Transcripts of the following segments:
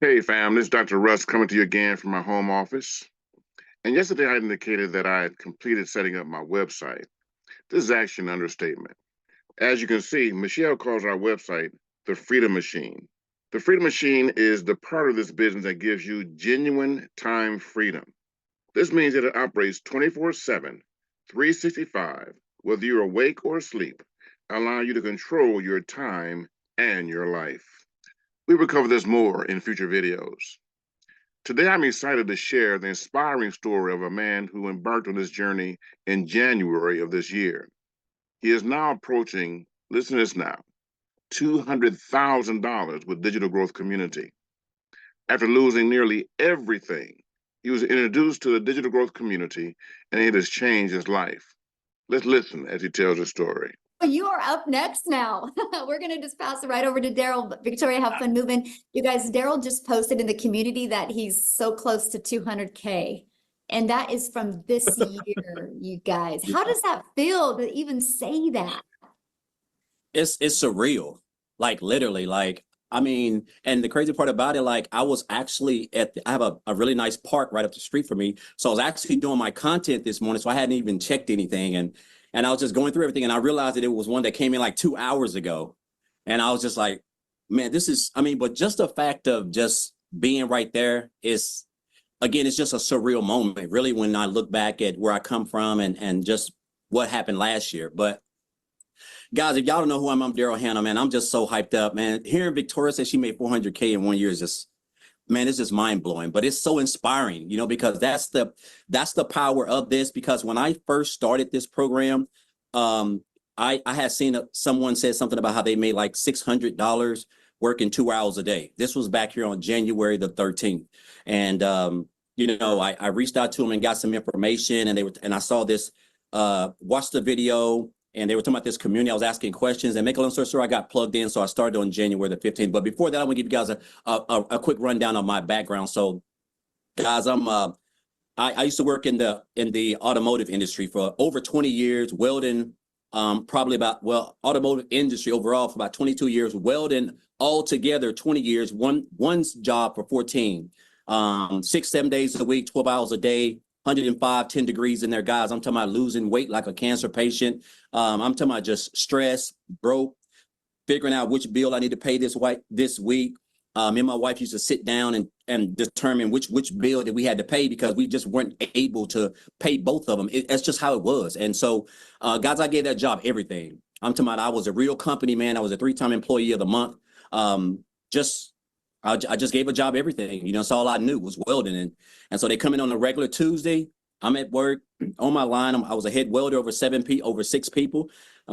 Hey fam, this is Dr. Russ coming to you again from my home office. And yesterday I indicated that I had completed setting up my website. This is actually an understatement. As you can see, Michelle calls our website the Freedom Machine. The Freedom Machine is the part of this business that gives you genuine time freedom. This means that it operates 24/7, 365, whether you're awake or asleep, allowing you to control your time and your life. We will cover this more in future videos. Today, I'm excited to share the inspiring story of a man who embarked on this journey in January of this year. He is now approaching, listen to this now, $200,000 with Digital Growth Community. After losing nearly everything, he was introduced to the Digital Growth Community and it has changed his life. Let's listen as he tells his story. You are up next now. We're going to just pass it right over to Daryl. Victoria, have fun moving. You guys, Daryl just posted in the community that he's so close to 200K. And that is from this year, you guys. How does that feel to even say that? It's surreal, like literally, like, I mean, and the crazy part about it, like I was actually I have a really nice park right up the street from me. So I was actually doing my content this morning. So I hadn't even checked anything. And I was just going through everything. And I realized that it was one that came in like 2 hours ago. And I was just like, man, this is, I mean, but just the fact of just being right there is, again, it's just a surreal moment, really, when I look back at where I come from and just what happened last year. But guys, if y'all don't know who I'm Daryl Hannah, man. I'm just so hyped up, man. Hearing Victoria say she made 400K in 1 year is just, man, it's just mind blowing. But it's so inspiring, because that's the power of this. Because when I first started this program, I had seen someone said something about how they made like $600 working 2 hours a day. This was back here on January the 13th, and I reached out to them and got some information, and I saw this, watched the video. And they were talking about this community. I was asking questions, and make a long story short, I got plugged in. So I started on January the 15th. But before that, I want to give you guys a quick rundown of my background. So, guys, I used to work in the automotive industry for over 20 years, welding, automotive industry overall for about 22 years, welding altogether 20 years, one's job for 14, 6-7 days a week, 12 hours a day. 105, 10 degrees in there, guys. I'm talking about losing weight like a cancer patient. I'm talking about just stress, broke, figuring out which bill I need to pay this week. Me and my wife used to sit down and determine which bill that we had to pay because we just weren't able to pay both of them. That's just how it was. And so, guys, I gave that job everything. I'm talking about I was a real company man. I was a 3-time employee of the month. I just gave a job everything, that's all I knew was welding. And so they come in on a regular Tuesday. I'm at work on my line. I was a head welder over 6 people.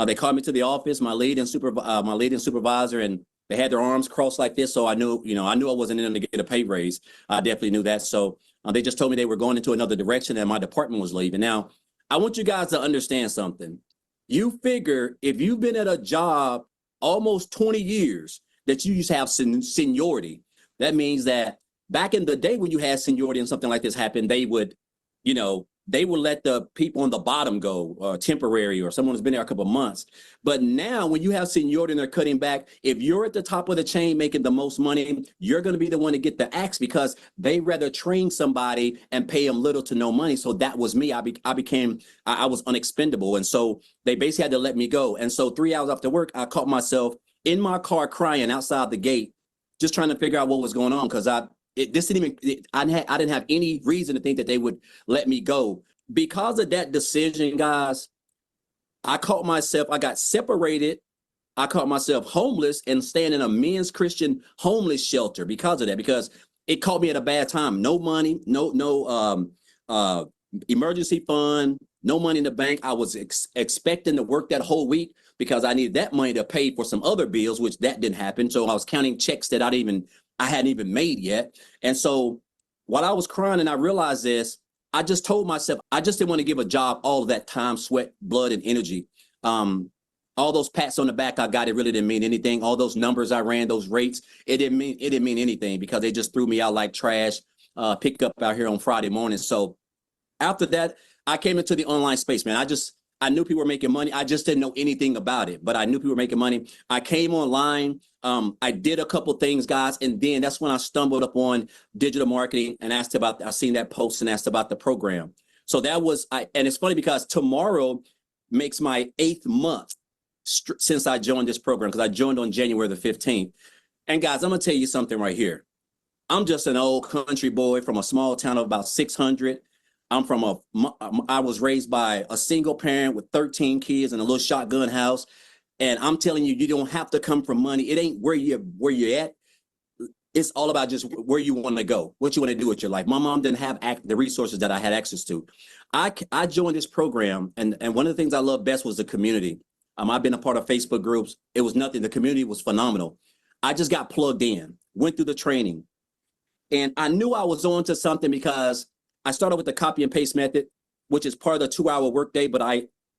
They called me to the office, my lead and supervisor, and they had their arms crossed like this. So I knew I wasn't in them to get a pay raise. I definitely knew that. So they just told me they were going into another direction and my department was leaving. Now, I want you guys to understand something. You figure if you've been at a job almost 20 years, that you used to have seniority. That means that back in the day when you had seniority and something like this happened, they would let the people on the bottom go temporary, or someone who's been there a couple of months. But now when you have seniority and they're cutting back, if you're at the top of the chain making the most money, you're going to be the one to get the axe because they rather train somebody and pay them little to no money. So that was me. I was unexpendable. And so they basically had to let me go. And so 3 hours after work, I caught myself in my car crying outside the gate, just trying to figure out what was going on because I didn't have any reason to think that they would let me go. Because of that decision, guys, I got separated. I caught myself homeless and staying in a men's Christian homeless shelter because of that, because it caught me at a bad time. No money, no emergency fund, no money in the bank. I was expecting to work that whole week because I needed that money to pay for some other bills, which that didn't happen. So I was counting checks that I hadn't even made yet. And so while I was crying and I realized this, I just told myself, I just didn't want to give a job all of that time, sweat, blood, and energy. All those pats on the back I got, it really didn't mean anything. All those numbers I ran, those rates, it didn't mean anything because they just threw me out like trash, picked up out here on Friday morning. So after that, I came into the online space, man. I knew people were making money. I just didn't know anything about it, but I knew people were making money. I came online. I did a couple things, guys. And then that's when I stumbled upon digital marketing and I seen that post and asked about the program. So that was, and it's funny because tomorrow makes my 8th month since I joined this program, because I joined on January the 15th. And guys, I'm going to tell you something right here. I'm just an old country boy from a small town of about 600. I was raised by a single parent with 13 kids in a little shotgun house. And I'm telling you, you don't have to come from money. It ain't where you're at. It's all about just where you want to go, what you want to do with your life. My mom didn't have the resources that I had access to. I joined this program, and one of the things I love best was the community. I've been a part of Facebook groups. It was nothing. The community was phenomenal. I just got plugged in, went through the training, and I knew I was on to something because I started with the copy and paste method, which is part of the 2-hour workday. But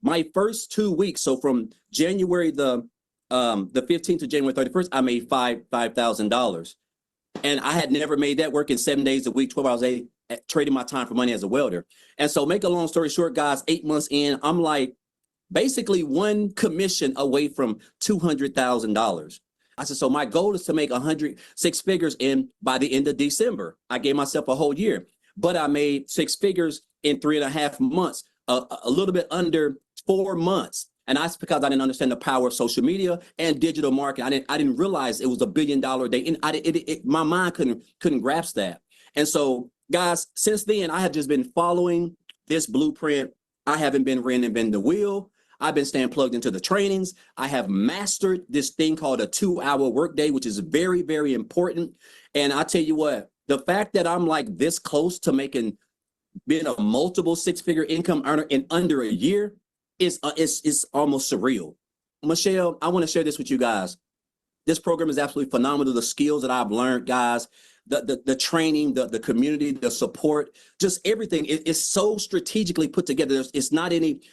my first 2 weeks, so from January the 15th to January 31st, I made $5,000. And I had never made that working 7 days a week, 12 hours a day, trading my time for money as a welder. And so make a long story short, guys, 8 months in, I'm like basically one commission away from $200,000. I said, so my goal is to make 6 figures by the end of December. I gave myself a whole year, but I made 6 figures in 3.5 months, a little bit under 4 months. And that's because I didn't understand the power of social media and digital marketing. I didn't realize it was $1 billion a day. And my mind couldn't grasp that. And so, guys, since then, I have just been following this blueprint. I haven't been reinventing the wheel. I've been staying plugged into the trainings. I have mastered this thing called a 2-hour workday, which is very, very important. And I tell you what, the fact that I'm like this close to being a multiple 6-figure income earner in under a year, it's almost surreal. Michelle, I want to share this with you guys. This program is absolutely phenomenal. The skills that I've learned, guys, the training, the community, the support, just everything is so strategically put together.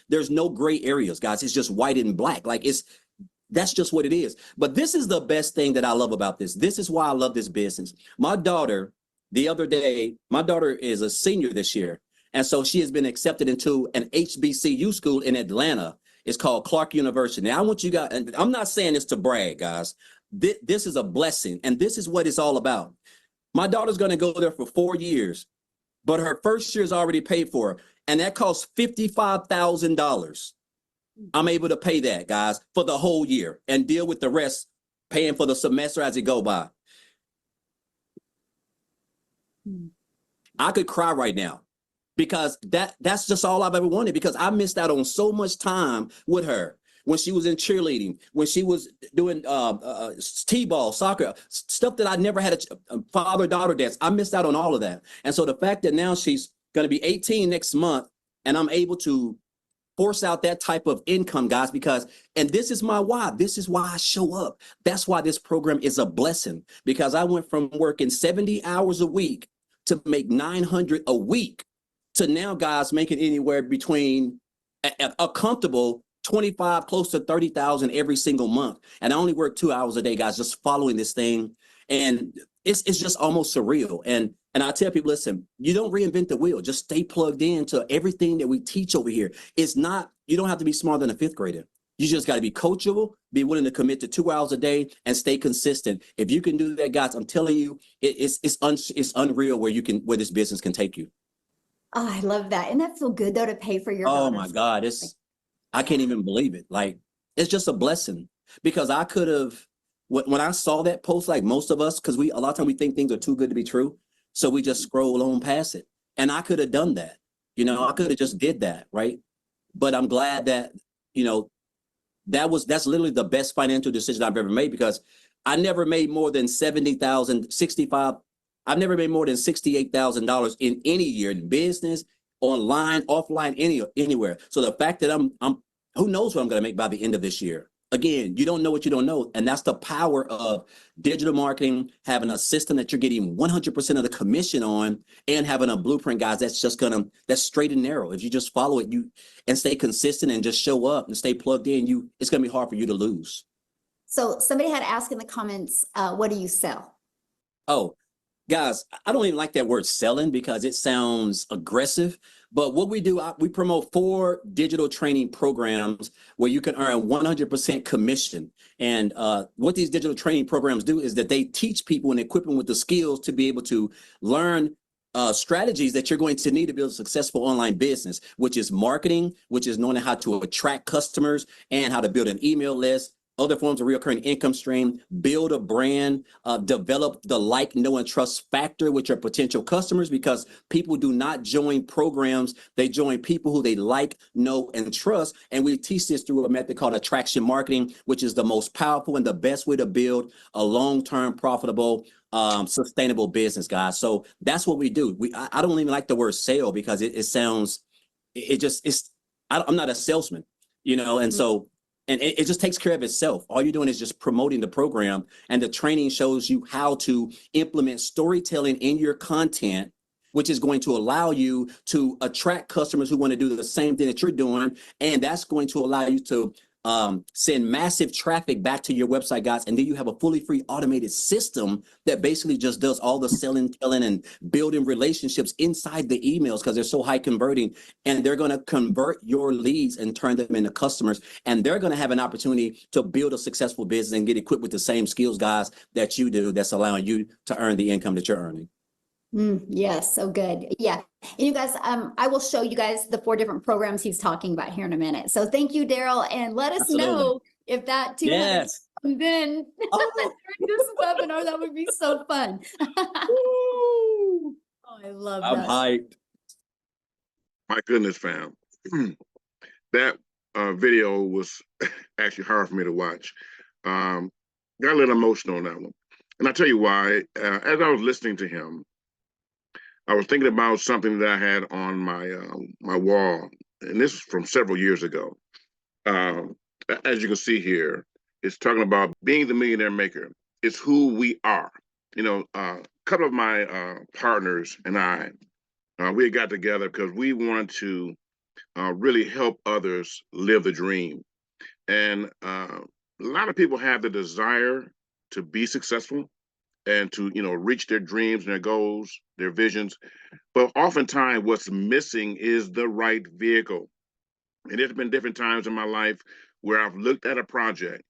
There's no gray areas, guys. It's just white and black. That's just what it is. But this is the best thing that I love about this. This is why I love this business. My daughter is a senior this year. And so she has been accepted into an HBCU school in Atlanta. It's called Clark University. Now, I want you guys, and I'm not saying this to brag, guys. This is a blessing, and this is what it's all about. My daughter's going to go there for 4 years, but her first year is already paid for, and that costs $55,000. I'm able to pay that, guys, for the whole year and deal with the rest, paying for the semester as it go by. I could cry right now, because that's just all I've ever wanted, because I missed out on so much time with her when she was in cheerleading, when she was doing t-ball, soccer, stuff that I never had a father-daughter dance. I missed out on all of that. And so the fact that now she's going to be 18 next month and I'm able to force out that type of income, guys, and this is my why. This is why I show up. That's why this program is a blessing, because I went from working 70 hours a week to make 900 a week to now, guys, making anywhere between a comfortable 25, close to 30,000 every single month. And I only work 2 hours a day, guys, just following this thing. And it's just almost surreal. And I tell people, listen, you don't reinvent the wheel. Just stay plugged into everything that we teach over here. You don't have to be smarter than a 5th grader. You just got to be coachable, be willing to commit to 2 hours a day, and stay consistent. If you can do that, guys, I'm telling you, it's unreal where this business can take you. Oh, I love that. And that feel good though, to pay for your Oh daughter's my God, I can't even believe it. It's just a blessing, because I could have, when I saw that post, like most of us, because a lot of times we think things are too good to be true, so we just scroll on past it. And I could have done that. I could have just did that, right? But I'm glad that, that's literally the best financial decision I've ever made, because I never made more than I've never made more than $68,000 in any year, in business, online, offline, anywhere. So the fact that who knows what I'm going to make by the end of this year? Again, you don't know what you don't know. And that's the power of digital marketing, having a system that you're getting 100% of the commission on, and having a blueprint, guys, that's straight and narrow. If you just follow it, and stay consistent and just show up and stay plugged in, it's going to be hard for you to lose. So somebody had asked in the comments, what do you sell? Oh, Guys, I don't even like that word selling because it sounds aggressive. But what we do, we promote 4 digital training programs where you can earn 100% commission. And what these digital training programs do is that they teach people and equip them with the skills to be able to learn strategies that you're going to need to build a successful online business, which is marketing, which is knowing how to attract customers and how to build an email list, other forms of recurring income stream, build a brand, develop the like, know, and trust factor with your potential customers, because people do not join programs. They join people who they like, know, and trust. And we teach this through a method called attraction marketing, which is the most powerful and the best way to build a long-term profitable sustainable business, guys. So that's what we do. I don't even like the word sale because it sounds, I'm not a salesman, and so, and it just takes care of itself. All you're doing is just promoting the program, and the training shows you how to implement storytelling in your content, which is going to allow you to attract customers who want to do the same thing that you're doing. And that's going to allow you to send massive traffic back to your website, guys. And then you have a fully free automated system that basically just does all the selling, telling, and building relationships inside the emails because they're so high converting. And they're going to convert your leads and turn them into customers. And they're going to have an opportunity to build a successful business and get equipped with the same skills, guys, that you do, that's allowing you to earn the income that you're earning. Yes, so good. Yeah. And you guys, I will show you guys the 4 different programs he's talking about here in a minute. So thank you, Daryl, and let us Absolutely. know if that 200 Yes. then during this webinar, that would be so fun. Woo! Oh, I love I'm that. hyped. My goodness, fam. That video was actually hard for me to watch. Got a little emotional on that one. And I'll tell you why. As I was listening to him, I was thinking about something that I had on my wall, and this is from several years ago. Um, as you can see here, it's talking about being the millionaire maker. It's who we are. A couple of my partners and I, we got together because we wanted to really help others live the dream. And a lot of people have the desire to be successful and to reach their dreams and their goals, their visions. But oftentimes, what's missing is the right vehicle. And there's been different times in my life where I've looked at a project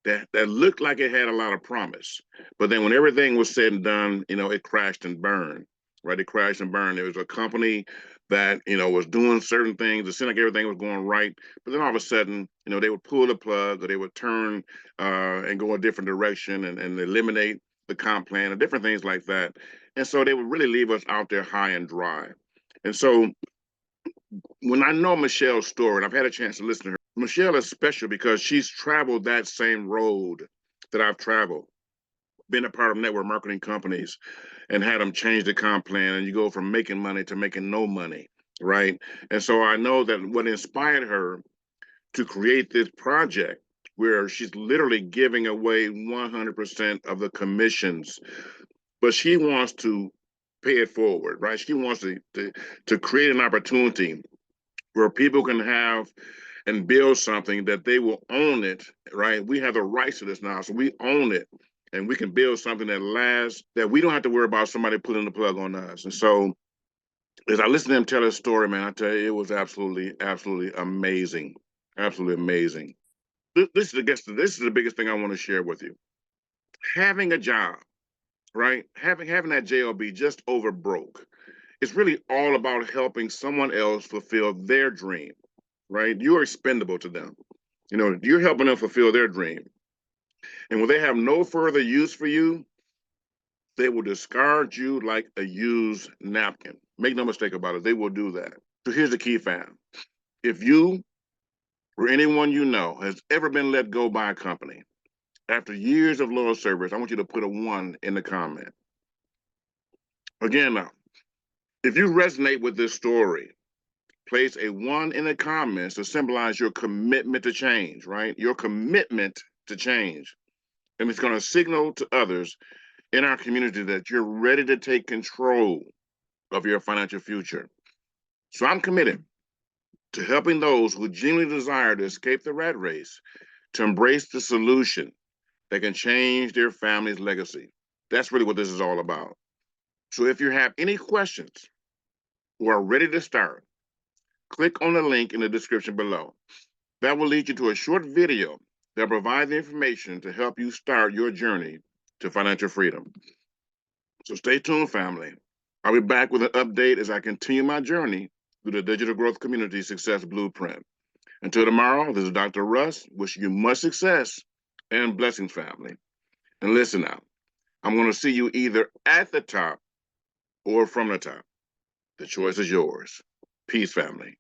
that looked like it had a lot of promise, but then when everything was said and done, it crashed and burned. Right, it crashed and burned. There was a company that was doing certain things. It seemed like everything was going right, but then all of a sudden, they would pull the plug, or they would turn and go a different direction and eliminate the comp plan and different things like that. And so they would really leave us out there high and dry. And so when I know Michelle's story, and I've had a chance to listen to her, Michelle is special because she's traveled that same road that I've traveled, been a part of network marketing companies and had them change the comp plan. And you go from making money to making no money, right? And so I know that what inspired her to create this project where she's literally giving away 100% of the commissions, but she wants to pay it forward, right? She wants to create an opportunity where people can have and build something that they will own it, right? We have the rights to this now, so we own it, and we can build something that lasts, that we don't have to worry about somebody pulling the plug on us. And so as I listen to him tell his story, man, I tell you, it was absolutely, absolutely amazing. Absolutely amazing. This is the biggest thing I want to share with you. Having a job, right? Having that job just over broke. It's really all about helping someone else fulfill their dream, right? You're expendable to them. You're helping them fulfill their dream. And when they have no further use for you, they will discard you like a used napkin. Make no mistake about it, they will do that. So here's the key, fam. If you or anyone you know has ever been let go by a company after years of loyal service, I want you to put a 1 in the comment. Again, now, if you resonate with this story, place a 1 in the comments to symbolize your commitment to change, right? Your commitment to change. And it's going to signal to others in our community that you're ready to take control of your financial future. So I'm committed to helping those who genuinely desire to escape the rat race, to embrace the solution that can change their family's legacy. That's really what this is all about. So if you have any questions or are ready to start, click on the link in the description below. That will lead you to a short video that provides the information to help you start your journey to financial freedom. So stay tuned, family. I'll be back with an update as I continue my journey through the digital growth community success blueprint. Until tomorrow, this is Dr. Russ, wishing you much success and blessings, family. And listen now, I'm going to see you either at the top or from the top. The choice is yours. Peace, family.